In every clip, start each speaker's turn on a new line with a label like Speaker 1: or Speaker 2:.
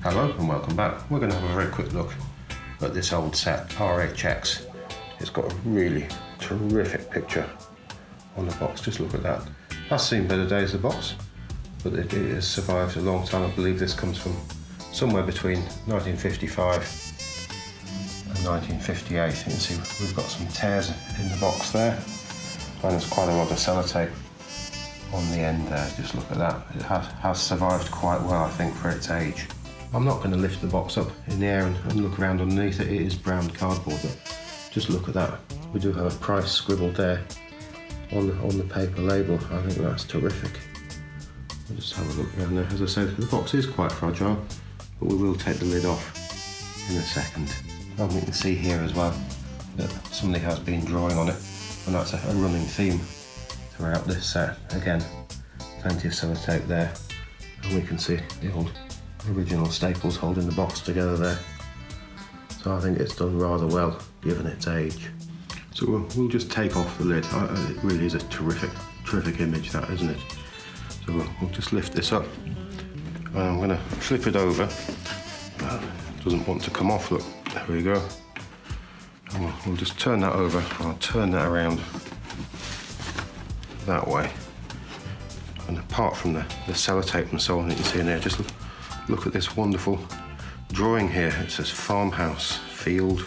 Speaker 1: Hello and welcome back. We're going to have a very quick look at this old set, RHX. It's got a really terrific picture on the box. Just look at that. Has seen better days, the box, but it has survived a long time. I believe this comes from somewhere between 1955 and 1958. You can see we've got some tears in the box there, and there's quite a lot of sellotape on the end there. Just look at that. It has survived quite well, I think, for its age. I'm not going to lift the box up in the air and look around underneath it. It is brown cardboard, but just look at that. We do have a price scribbled there on the paper label. I think that's terrific. We'll just have a look around there. As I said, the box is quite fragile, but we will take the lid off in a second. And we can see here as well that somebody has been drawing on it, and that's a running theme throughout this set. Again, plenty of sellotape there, and we can see the old original staples holding the box together there. So I think it's done rather well given its age. So we'll just take off the lid. It really is a terrific image, that, isn't it? So we'll just lift this up, and I'm going to flip it over. It doesn't want to come off, look, there we go. And we'll just turn that over. I'll turn that around that way. And apart from the sellotape and so on, you can see in there, just look at this wonderful drawing here. It says farmhouse, field,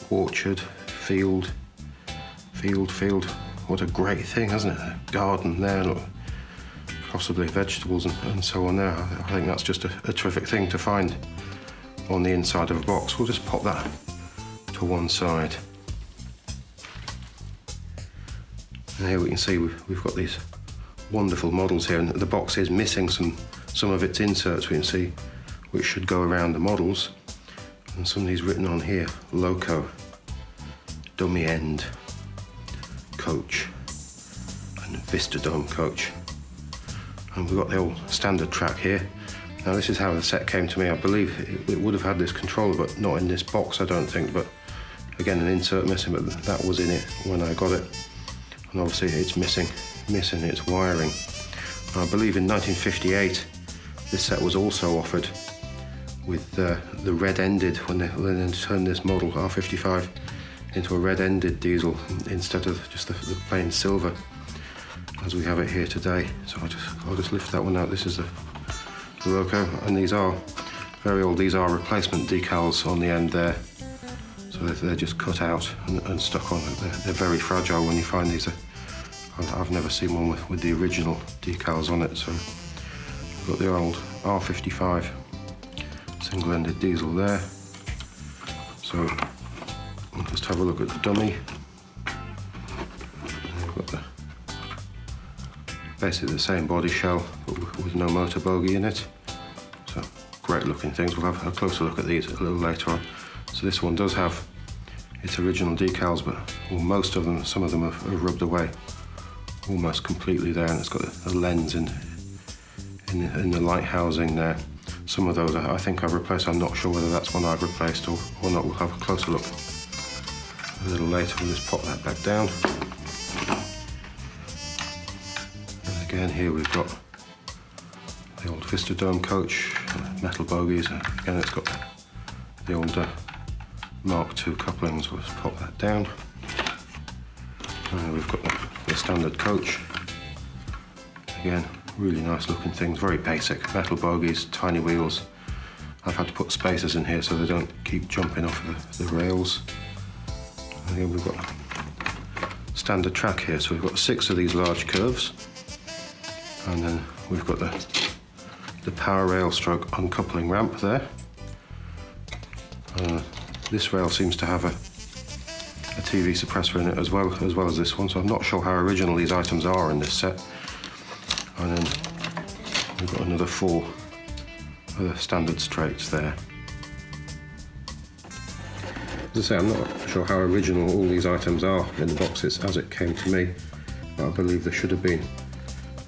Speaker 1: orchard, field. What a great thing, isn't it? A garden there, look, possibly vegetables and so on there. I think that's just a terrific thing to find on the inside of a box. We'll just pop that to one side. And here we can see we've got these wonderful models here, and the box is missing some of its inserts, we can see, which should go around the models. And some of these written on here: Loco, Dummy End, Coach, and Vistadome Coach. And we've got the old Standerd track here. Now this is how the set came to me. I believe it would have had this controller, but not in this box, I don't think. But again, an insert missing, but that was in it when I got it. And obviously it's missing its wiring. I believe in 1958 this set was also offered with the red-ended, when they turned this model R55 into a red-ended diesel instead of just the plain silver as we have it here today. So I'll just lift that one out. This is the Loco, and these are very old. These are replacement decals on the end there, so they're just cut out and stuck on. They're very fragile when you find these. I've never seen one with the original decals on it. So we've got the old R55 single-ended diesel there. So we'll just have a look at the dummy. And we've got basically the same body shell, but with no motor bogie in it. So great looking things. We'll have a closer look at these a little later on. So this one does have its original decals, but most of them, some of them have rubbed away almost completely there, and it's got a lens in the light housing there. Some of those I think I've replaced. I'm not sure whether that's one I've replaced or not. We'll have a closer look a little later. We'll just pop that back down. And again, here we've got the old Vistadome Coach, metal bogies. Again, it's got the old Mark II couplings. We'll just pop that down. We've got the Standerd Coach. Again, really nice looking things, very basic. Metal bogies, tiny wheels. I've had to put spacers in here so they don't keep jumping off the rails. And then we've got Standerd track here, so we've got 6 of these large curves. And then we've got the power rail stroke uncoupling ramp there. This rail seems to have a TV suppressor in it as well as this one, so I'm not sure how original these items are in this set. And then we've got another 4 other Standerd straights there. As I say, I'm not sure how original all these items are in the boxes as it came to me, but I believe there should have been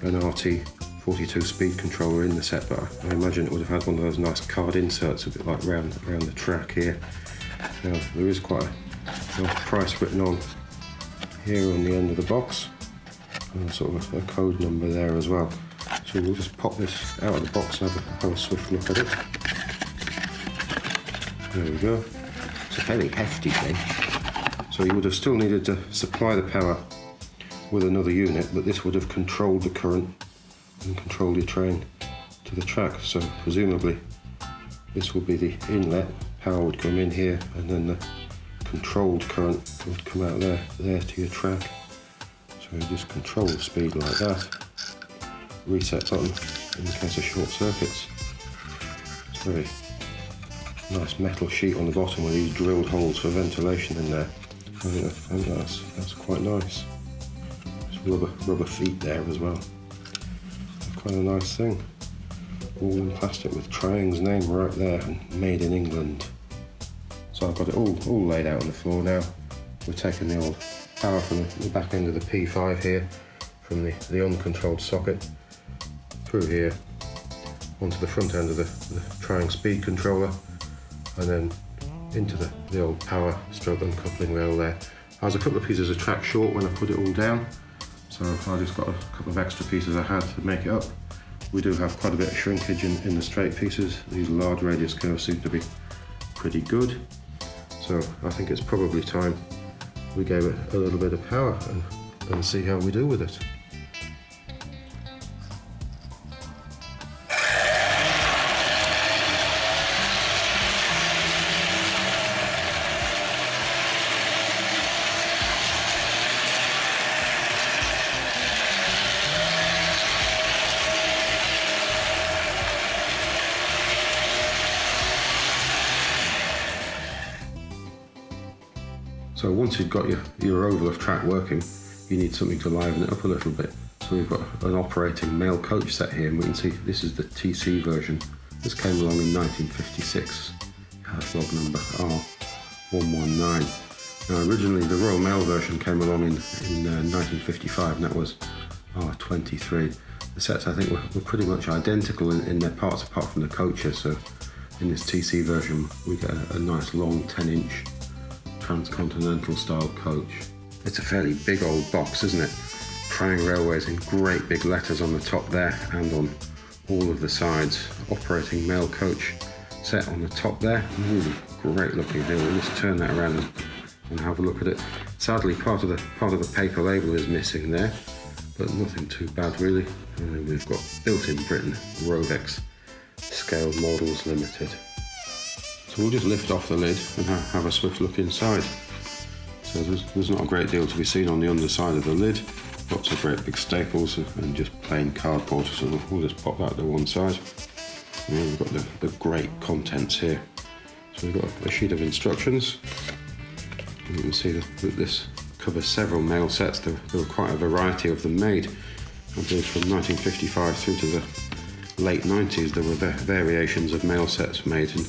Speaker 1: an RT42 speed controller in the set, but I imagine it would have had one of those nice card inserts a bit like round the track here. Now, there is quite a nice price written on here on the end of the box, and sort of a code number there as well. So we'll just pop this out of the box and have a swift look at it. There we go. It's a fairly hefty thing. So you would have still needed to supply the power with another unit, but this would have controlled the current and controlled your train to the track. So presumably this would be the inlet, power would come in here, and then the controlled current would come out there to your track. So you just control the speed like that. Reset button in case of short circuits. It's a very nice metal sheet on the bottom with these drilled holes for ventilation in there. I think that's quite nice. There's rubber feet there as well. Quite a nice thing. All in plastic with Triang's name right there, and made in England. So I've got it all laid out on the floor now. We're taking the old power from the back end of the P5 here, from the uncontrolled socket, through here, onto the front end of the Triang speed controller, and then into the old power stroke uncoupling rail there. I was a couple of pieces of track short when I put it all down, so I just got a couple of extra pieces I had to make it up. We do have quite a bit of shrinkage in the straight pieces. These large radius curves seem to be pretty good. So I think it's probably time we gave it a little bit of power and see how we do with it. So once you've got your oval of track working, you need something to liven it up a little bit. So we've got an operating mail coach set here, and we can see this is the TC version. This came along in 1956, catalog number R.119. Now originally the Royal Mail version came along in 1955, and that was R.23. The sets I think were pretty much identical in their parts apart from the coaches. So in this TC version we get a nice long 10-inch transcontinental style coach. It's a fairly big old box, isn't it? Triang Railways in great big letters on the top there and on all of the sides. Operating mail coach set on the top there. Really great looking here. We'll just turn that around and have a look at it. Sadly, part of the paper label is missing there, but nothing too bad really. And then we've got built in Britain, Rovex Scale Models Limited. So we'll just lift off the lid and have a swift look inside. So there's not a great deal to be seen on the underside of the lid. Lots of great big staples and just plain cardboard, so we'll just pop that to one side. And then we've got the great contents here. So we've got a sheet of instructions. And you can see that this covers several mail sets. There were quite a variety of them made. I believe from 1955 through to the late 90s there were variations of mail sets made in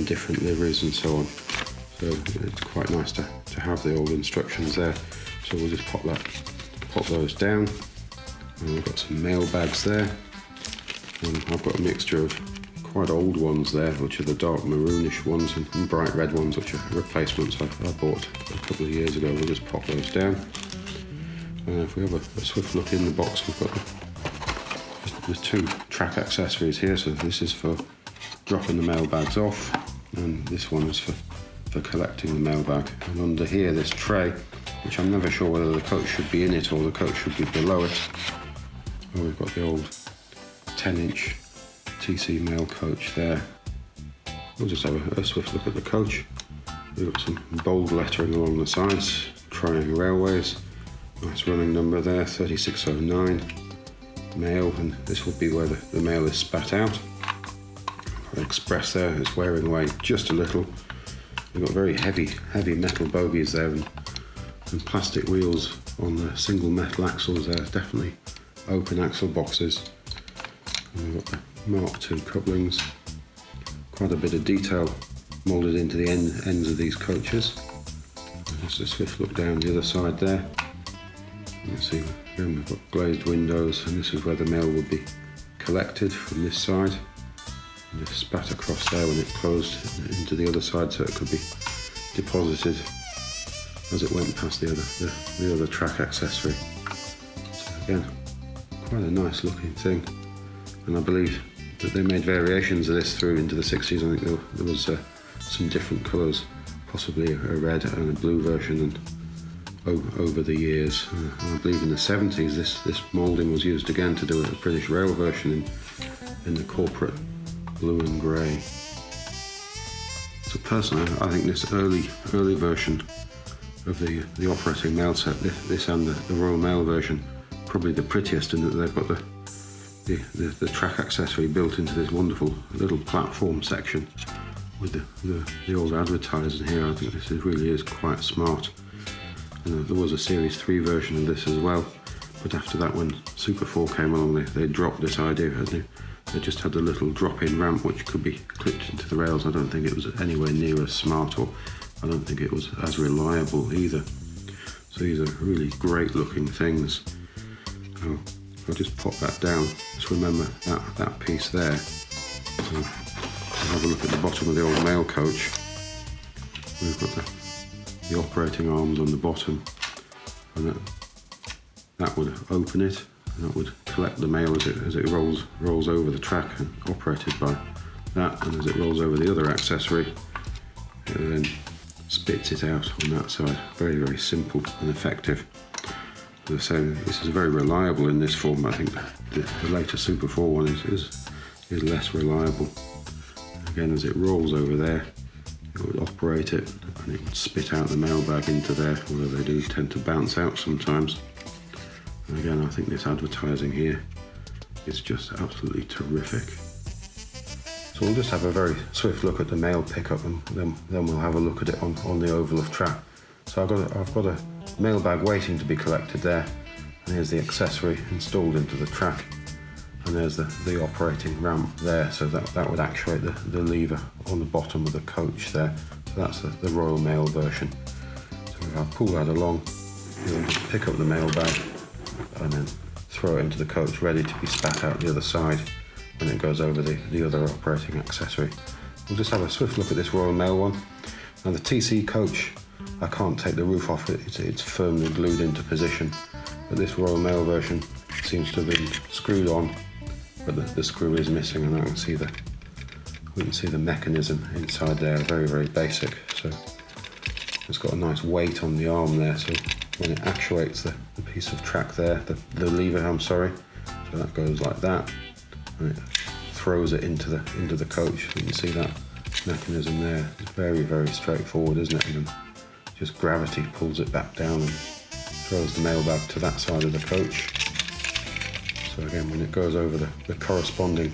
Speaker 1: different liveries and so on. So it's quite nice to have the old instructions there. So we'll just pop those down. And we've got some mail bags there. And I've got a mixture of quite old ones there, which are the dark maroonish ones, and bright red ones, which are replacements I bought a couple of years ago. We'll just pop those down. And if we have a swift look in the box, we've got the two track accessories here. So this is for dropping the mail bags off, and this one is for collecting the mail bag. And under here, this tray, which I'm never sure whether the coach should be in it or the coach should be below it. Oh, we've got the old 10-inch TC mail coach there. We'll just have a swift look at the coach. We've got some bold lettering along the sides, Triang Railways, nice running number there, 3609, mail, and this will be where the mail is spat out. Express there is wearing away just a little. We've got very heavy metal bogies there and plastic wheels on the single metal axles there, definitely open axle boxes. And we've got the Mark II couplings, quite a bit of detail moulded into the ends of these coaches. And just a swift look down the other side there. You can see again we've got glazed windows, and this is where the mail would be collected from this side. Just spat across there when it closed into the other side, so it could be deposited as it went past the other track accessory. So again, quite a nice looking thing, and I believe that they made variations of this through into the 60s. I think there was some different colours, possibly a red and a blue version, and over the years. I believe in the 70s this moulding was used again to do a British Rail version in the corporate blue and grey. So personally, I think this early version of the operating mail set, this and the Royal Mail version, probably the prettiest in that they've got the track accessory built into this wonderful little platform section with the old advertising here. I think this really is quite smart. There was a Series 3 version of this as well, but after that, when Super 4 came along, they dropped this idea. They just had a little drop-in ramp which could be clipped into the rails. I don't think it was anywhere near as smart, or I don't think it was as reliable either. So these are really great looking things. I'll just pop that down. Just remember that piece there. So have a look at the bottom of the old mail coach. We've got the operating arms on the bottom, and that would open it, and that would collect the mail as it rolls over the track, and operated by that. And as it rolls over the other accessory, it then spits it out on that side. Very, very simple and effective. As I say, this is very reliable in this form. I think the later Super 4 one is less reliable. Again, as it rolls over there, it would operate it and it would spit out the mailbag into there, although they do tend to bounce out sometimes. And again, I think this advertising here is just absolutely terrific. So we'll just have a very swift look at the mail pickup, and then we'll have a look at it on the oval of track. So I've got a mailbag waiting to be collected there, and here's the accessory installed into the track. And there's the operating ramp there, so that would actuate the lever on the bottom of the coach there. So that's the Royal Mail version. So if I pull that along, you'll just pick up the mailbag and then throw it into the coach, ready to be spat out the other side when it goes over the other operating accessory. We'll just have a swift look at this Royal Mail one. Now the TC coach, I can't take the roof off it, it's firmly glued into position. But this Royal Mail version seems to have been screwed on, but the screw is missing, and we can see the mechanism inside there, very, very basic. So it's got a nice weight on the arm there, so when it actuates the piece of track there, the lever, so that goes like that, and it throws it into the coach. You can see that mechanism there. It's very, very straightforward, isn't it? And just gravity pulls it back down and throws the mailbag to that side of the coach. So again, when it goes over the corresponding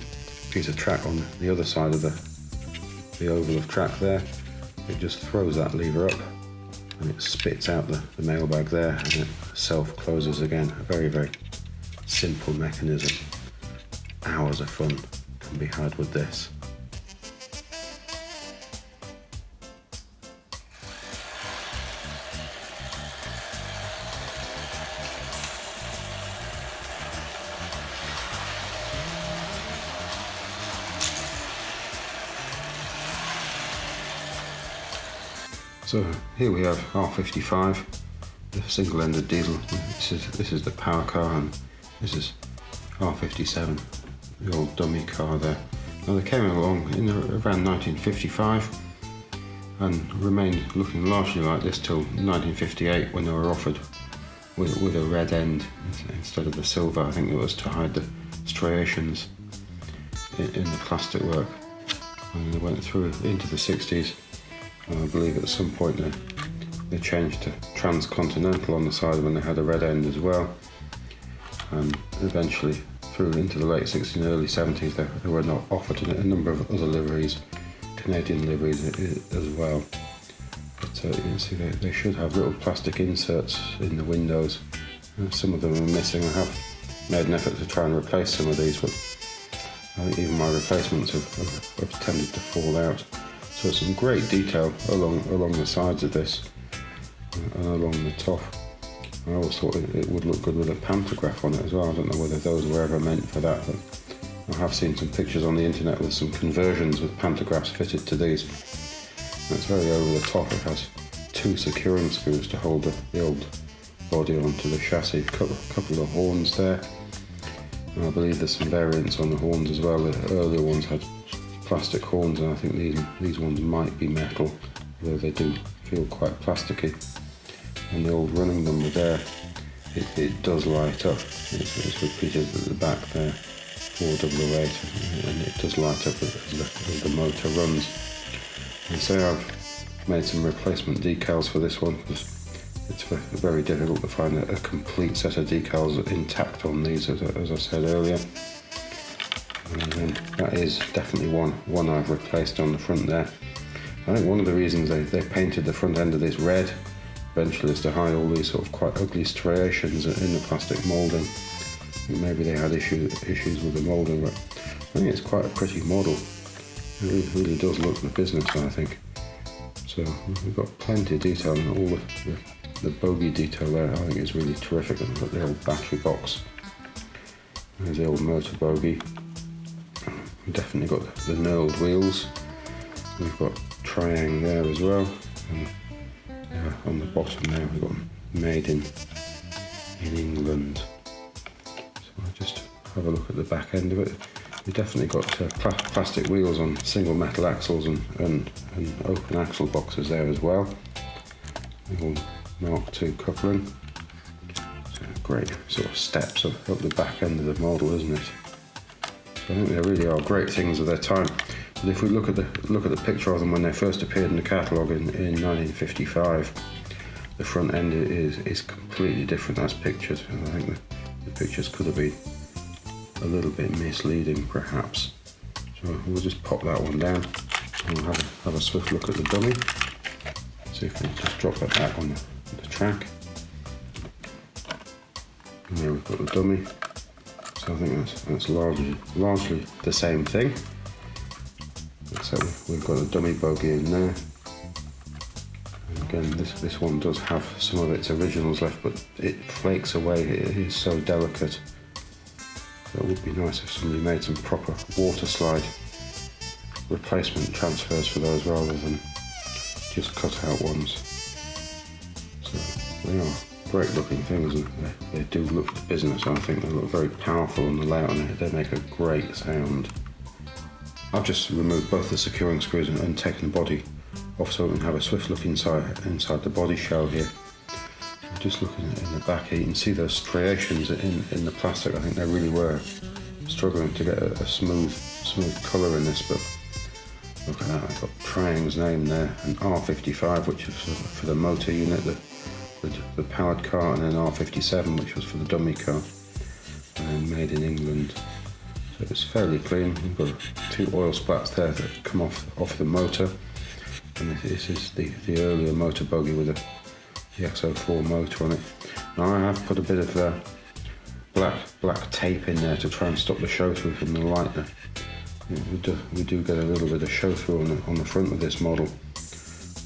Speaker 1: piece of track on the other side of the oval of track there, it just throws that lever up and it spits out the mailbag there, and it self-closes again. A very, very simple mechanism. Hours of fun can be had with this. So here we have R55, the single-ended diesel. This is the power car, and this is R57, the old dummy car there. Now they came along in around 1955 and remained looking largely like this till 1958, when they were offered with a red end instead of the silver. I think it was to hide the striations in the plastic work. And they went through into the 60s. I believe at some point they changed to transcontinental on the side when they had a red end as well. And eventually through into the late 60s and early 70s they were not offered a number of other liveries, Canadian liveries as well. But you can see they should have little plastic inserts in the windows. Some of them are missing. I have made an effort to try and replace some of these, but I think even my replacements have tended to fall out. So some great detail along the sides of this and along the top. I always thought it would look good with a pantograph on it as well. I don't know whether those were ever meant for that, but I have seen some pictures on the internet with some conversions with pantographs fitted to these. And it's very over the top. It has 2 securing screws to hold the old body onto the chassis. A couple of horns there. And I believe there's some variants on the horns as well. The earlier ones had plastic horns, and I think these ones might be metal, although they do feel quite plasticky. And the old running number there, it does light up. It's repeated at the back there, 488, and it does light up as the motor runs. And so I've made some replacement decals for this one, because it's very difficult to find a complete set of decals intact on these, as I said earlier. And that is definitely one I've replaced on the front there. I think one of the reasons they painted the front end of this red eventually is to hide all these sort of quite ugly striations in the plastic moulding. I think maybe they had issues with the moulding, but I think it's quite a pretty model. It really does look the business, I think. So we've got plenty of detail, and all the bogie detail there I think is really terrific. And we've got the old battery box. There's the old motor bogie. We've definitely got the knurled wheels. We've got triang there as well. And on the bottom there we've got made in England. So I'll just have a look at the back end of it. We've definitely got plastic wheels on single metal axles and open axle boxes there as well. The old Mark II coupling. So great sort of steps up the back end of the model, isn't it? So I think they really are great things of their time. But if we look at the picture of them when they first appeared in the catalogue in 1955, the front end is completely different as pictured, and I think the pictures could have been a little bit misleading perhaps. So we'll just pop that one down and we'll have a swift look at the dummy. See if we can just drop that back on the track. And there we've got the dummy. So I think that's largely the same thing. Except we've got a dummy bogie in there. And again, this one does have some of its originals left, but it flakes away. It is so delicate. So it would be nice if somebody made some proper water slide replacement transfers for those rather than just cut out ones. So they are great looking things, and they do look the business. I think they look very powerful on the layout, and they make a great sound. I've just removed both the securing screws and taken the body off so we can have a swift look inside the body shell here. Just looking in the back here, you can see those striations in the plastic. I think they really were struggling to get a smooth colour in this, but look at that. I've got Triang's name there, and R55, which is for the motor unit, the powered car, and then R57, which was for the dummy car, and made in England. So it's fairly clean. We've got 2 oil splats there that come off the motor, and this is the earlier motor bogie with the X04 motor on it. Now I have put a bit of black tape in there to try and stop the show through from the light. We do get a little bit of show through on the front of this model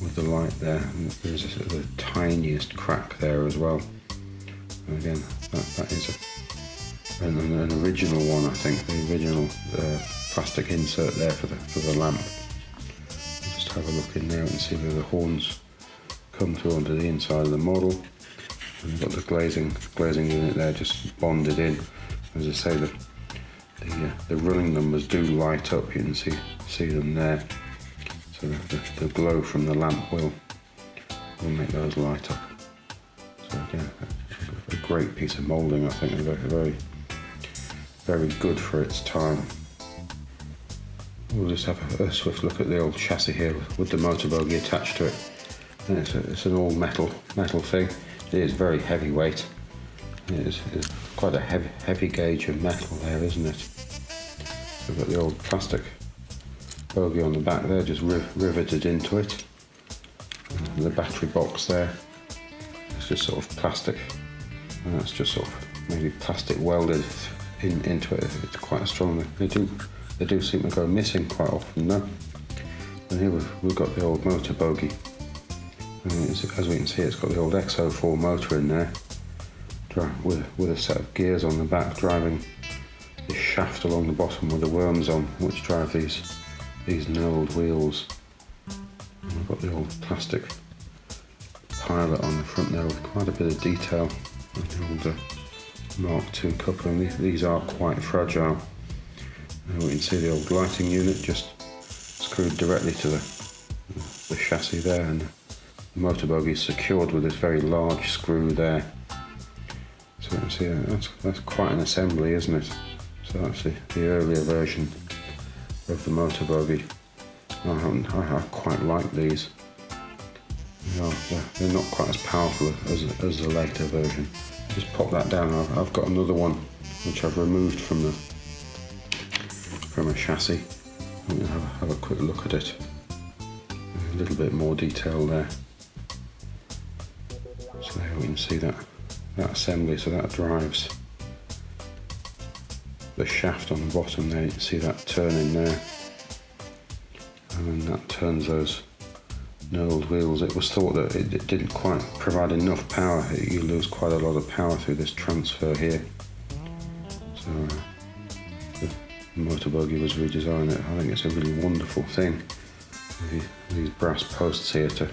Speaker 1: with the light there. And there's the tiniest crack there as well. And again, that is an original one, I think. The original plastic insert there for the lamp. Just have a look in there and see where the horns come through onto the inside of the model. And we've got the glazing unit there just bonded in. As I say, the running numbers do light up. You can see them there. So the glow from the lamp will make those light up. So again, a great piece of moulding, I think, and very, very good for its time. We'll just have a swift look at the old chassis here with the motor bogie attached to it. And it's an all metal thing. It is very heavyweight. It's quite a heavy gauge of metal there, isn't it? So we've got the old plastic bogie on the back there, just riveted into it. And the battery box there, it's just sort of plastic, and that's just sort of maybe plastic welded into it. It's quite strong. They do seem to go missing quite often though. And here we've got the old motor bogie. And as we can see, it's got the old X04 motor in there, with a set of gears on the back, driving this shaft along the bottom with the worms on, which drive these knurled wheels. And we've got the old plastic pilot on the front there with quite a bit of detail, with the old Mark II coupling. These are quite fragile. And we can see the old lighting unit just screwed directly to the chassis there, and the motor bogie is secured with this very large screw there. So you can see that's quite an assembly, isn't it? So that's the earlier version of the motor bogie. I quite like these. They're not quite as powerful as the later version. Just pop that down. I've got another one which I've removed from a chassis. I'm going to have a quick look at it. A little bit more detail there. So there we can see that assembly. So that drives the shaft on the bottom there. You can see that turning there, and then that turns those knurled wheels. It was thought that it didn't quite provide enough power. You lose quite a lot of power through this transfer here. So the motor bogie was redesigned. I think it's a really wonderful thing. These brass posts here to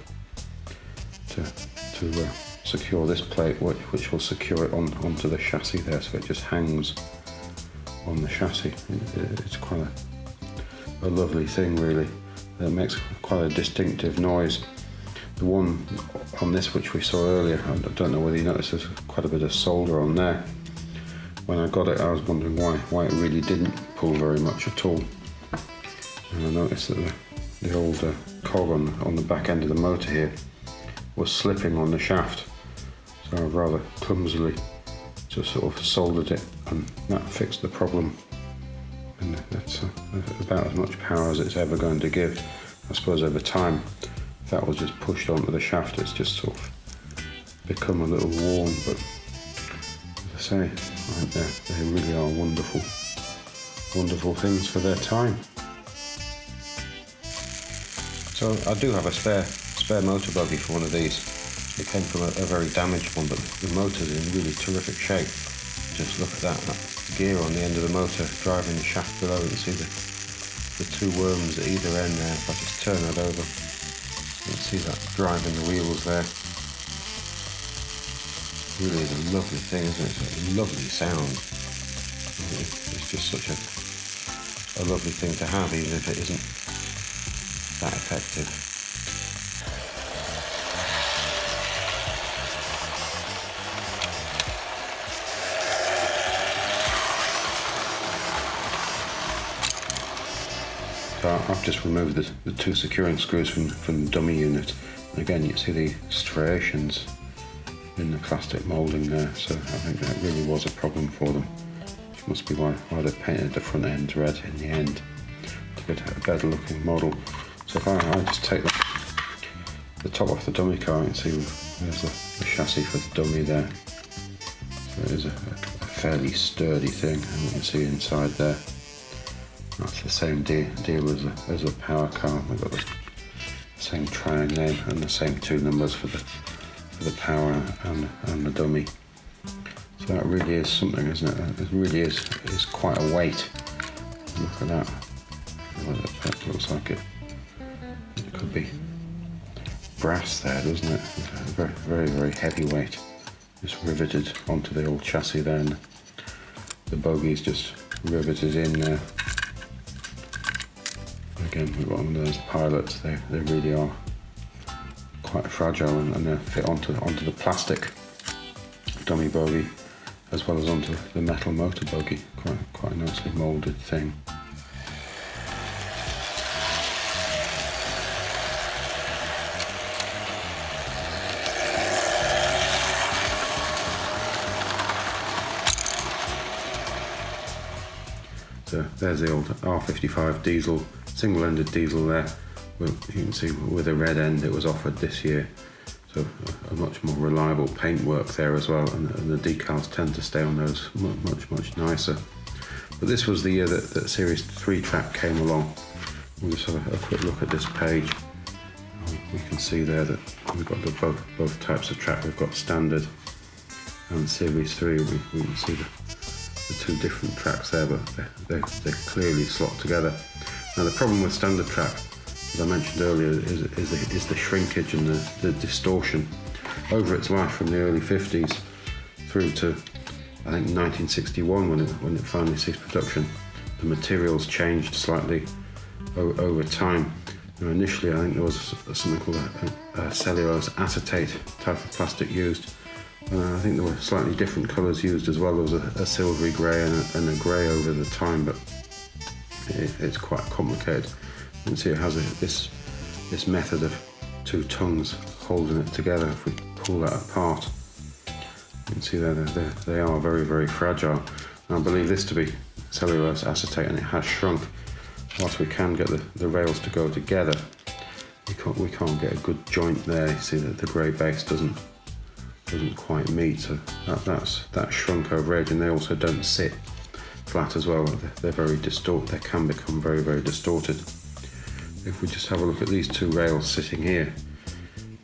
Speaker 1: secure this plate, which will secure it onto the chassis there, so it just hangs on the chassis. It's quite a lovely thing, really. It makes quite a distinctive noise. The one on this which we saw earlier, I don't know whether you noticed there's quite a bit of solder on there. When I got it, I was wondering why it really didn't pull very much at all. And I noticed that the old cog on the back end of the motor here was slipping on the shaft. So I've rather clumsily just sort of soldered it, and that fixed the problem. And that's about as much power as it's ever going to give. I suppose over time, if that was just pushed onto the shaft, it's just sort of become a little worn. But as I say, I think they really are wonderful things for their time. So I do have a spare motor bogie for one of these. It came from a very damaged one, but the motor's in really terrific shape. Just look at that gear on the end of the motor driving the shaft below. You can see the two worms at either end there. If I just turn that over, you can see that driving the wheels there. Really is a lovely thing, isn't it? It's a lovely sound. It's just such a lovely thing to have, even if it isn't that effective. So I've just removed the two securing screws from the dummy unit. And again, you see the striations in the plastic moulding there, so I think that really was a problem for them. Which must be why they painted the front end red in the end, to get a better looking model. So if I just take the top off the dummy car, you can see there's the chassis for the dummy there. So it is a fairly sturdy thing, and you can see inside there. That's the same deal as a power car. We've got the same triangle name and the same two numbers for the power and the dummy. So that really is something, isn't it? It really is quite a weight. Look at that. That looks like it could be brass there, doesn't it? Very heavy weight. Just riveted onto the old chassis there, and the bogey's just riveted in there. Again, we've got one of those pilots. They really are quite fragile, and they fit onto the plastic dummy bogie as well as onto the metal motor bogie. Quite a nicely moulded thing. So there's the old R55 diesel, single-ended diesel there. You can see with a red end it was offered this year, so a much more reliable paintwork there as well, and the decals tend to stay on those much nicer. But this was the year that Series 3 track came along. We'll just have a quick look at this page. We can see there that we've got both types of track. We've got Standerd and Series 3. We can see the two different tracks there, but they're clearly slot together. Now the problem with Standerd track, as I mentioned earlier, is the shrinkage and the distortion. Over its life from the early 50s through to I think 1961 when it finally ceased production, the materials changed slightly. over time. Now, initially I think there was something called a cellulose acetate type of plastic used. I think there were slightly different colours used as well. There was a silvery grey and a grey over the time, but it's quite complicated. You can see it has this method of two tongues holding it together. If we pull that apart, you can see there they are very, very fragile. And I believe this to be cellulose acetate, and it has shrunk. Whilst we can get the rails to go together, we can't get a good joint there. You see that the grey base doesn't quite meet, so that's shrunk over edge, and they also don't sit flat as well. They're very distorted. They can become very, very distorted. If we just have a look at these two rails sitting here,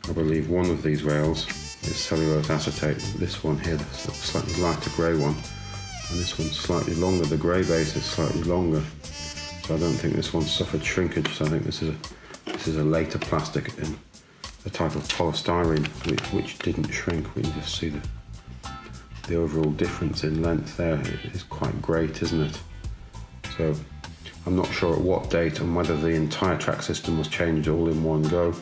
Speaker 1: I believe one of these rails is cellulose acetate. This one here, the slightly lighter grey one, and this one's slightly longer. The grey base is slightly longer, so I don't think this one suffered shrinkage. So I think this is a later plastic in a type of polystyrene which didn't shrink. We can just see the overall difference in length there is quite great, isn't it? So I'm not sure at what date and whether the entire track system was changed all in one go,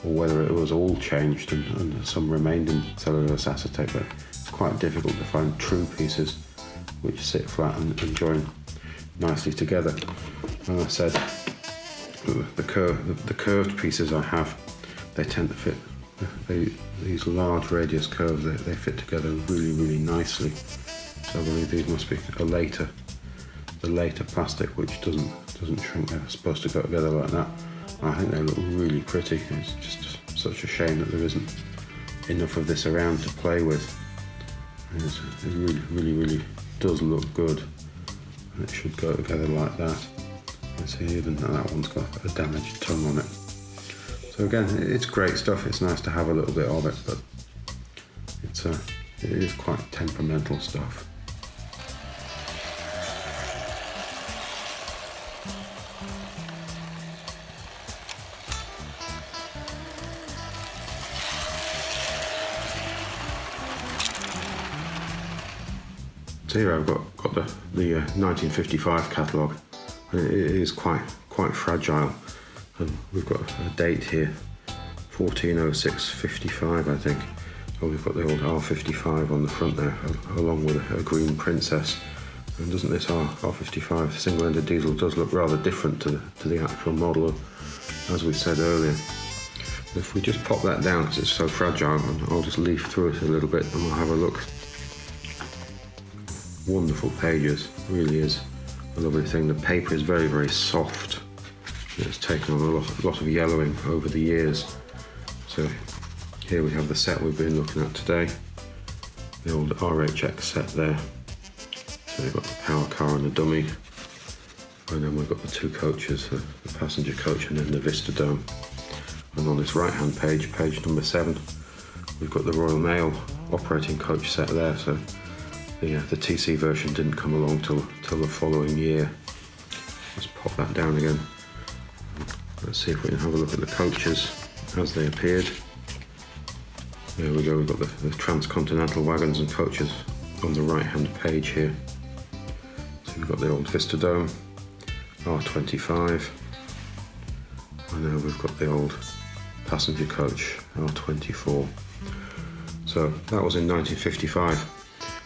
Speaker 1: or whether it was all changed and some remained in cellulose acetate, but it's quite difficult to find true pieces which sit flat and join nicely together. And I said, the curved pieces I have, they tend to fit, these large radius curves, they fit together really, really nicely. So I believe these must be the later plastic which doesn't shrink. They're supposed to go together like that. I think they look really pretty. It's just such a shame that there isn't enough of this around to play with. It really, really, really does look good. And it should go together like that. You can see even that one's got a damaged tongue on it. So again, it's great stuff. It's nice to have a little bit of it, but it is quite temperamental stuff. So here I've got the 1955 catalogue, and it is quite fragile. And we've got a date here, 1406-55, I think. Oh, we've got the old R55 on the front there, along with a green princess. And doesn't this R55 single-ended diesel does look rather different to the actual model, as we said earlier. But if we just pop that down, because it's so fragile, and I'll just leaf through it a little bit and we'll have a look. Wonderful pages, really is a lovely thing. The paper is very, very soft. It's taken on a lot of yellowing over the years. So here we have the set we've been looking at today, the old RHX set there. So we've got the power car and the dummy, and then we've got the two coaches, the passenger coach and then the Vista Dome. And on this right hand page, page number 7, we've got the Royal Mail operating coach set there. So the TC version didn't come along till the following year. Let's pop that down again. Let's see if we can have a look at the coaches as they appeared. There we go, we've got the transcontinental wagons and coaches on the right hand page here. So we've got the old Vista Dome, R25, and now we've got the old passenger coach, R24. So that was in 1955.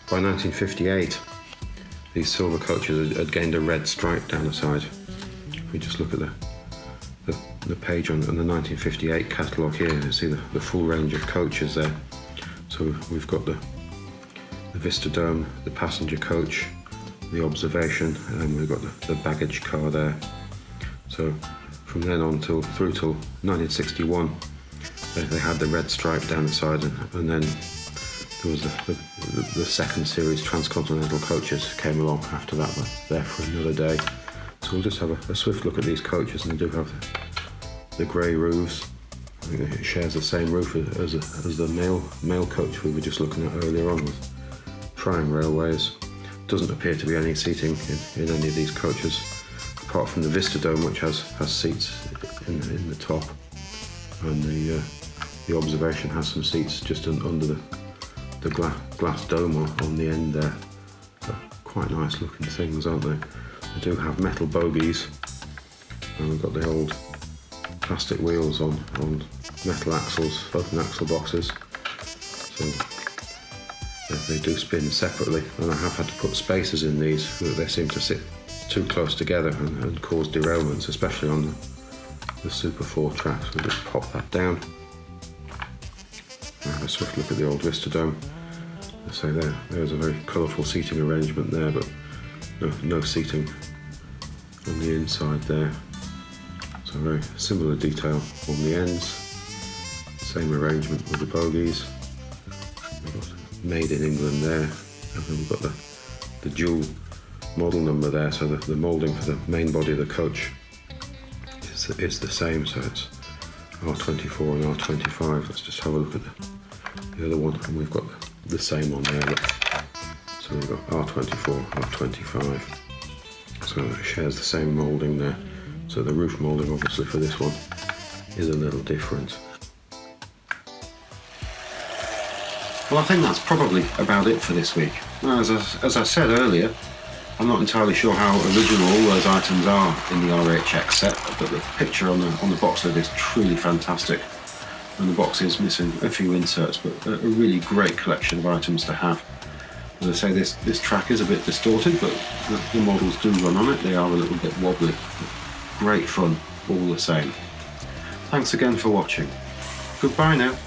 Speaker 1: By 1958, these silver coaches had gained a red stripe down the side. If we just look at the page on the 1958 catalogue here, you see the full range of coaches there. So we've got the Vista Dome, the passenger coach, the observation, and we've got the baggage car there. So from then on through till 1961, they had the red stripe down the side, and then there was the second series transcontinental coaches came along after that, but there for another day. So we'll just have a swift look at these coaches, and they do have the grey roofs. I think it shares the same roof as the mail coach we were just looking at earlier on with Prime Railways. Doesn't appear to be any seating in any of these coaches, apart from the Vista Dome, which has seats in the top, and the observation has some seats just under the glass dome on the end there. But quite nice looking things, aren't they? They do have metal bogies And we've got the old plastic wheels on metal axles, floating axle boxes. So they do spin separately, and I have had to put spacers in these because they seem to sit too close together and cause derailments, especially on the Super 4 tracks. We'll just pop that down. Have a swift look at the old Vistadome. I say there's a very colourful seating arrangement there, but no seating on the inside there. So very similar detail on the ends. Same arrangement with the bogies. We've got made in England there, and then we've got the dual model number there, so the moulding for the main body of the coach is the same, so it's R24 and R25. Let's just have a look at the other one, and we've got the same on there. Look. So we've got R24, R25. So it shares the same moulding there. So the roof moulding, obviously, for this one is a little different. Well, I think that's probably about it for this week. As I said earlier, I'm not entirely sure how original all those items are in the RHX set, but the picture on the box lid is truly fantastic. And the box is missing a few inserts, but a really great collection of items to have. As I say, this track is a bit distorted, but the models do run on it. They are a little bit wobbly. Great fun, all the same. Thanks again for watching. Goodbye now.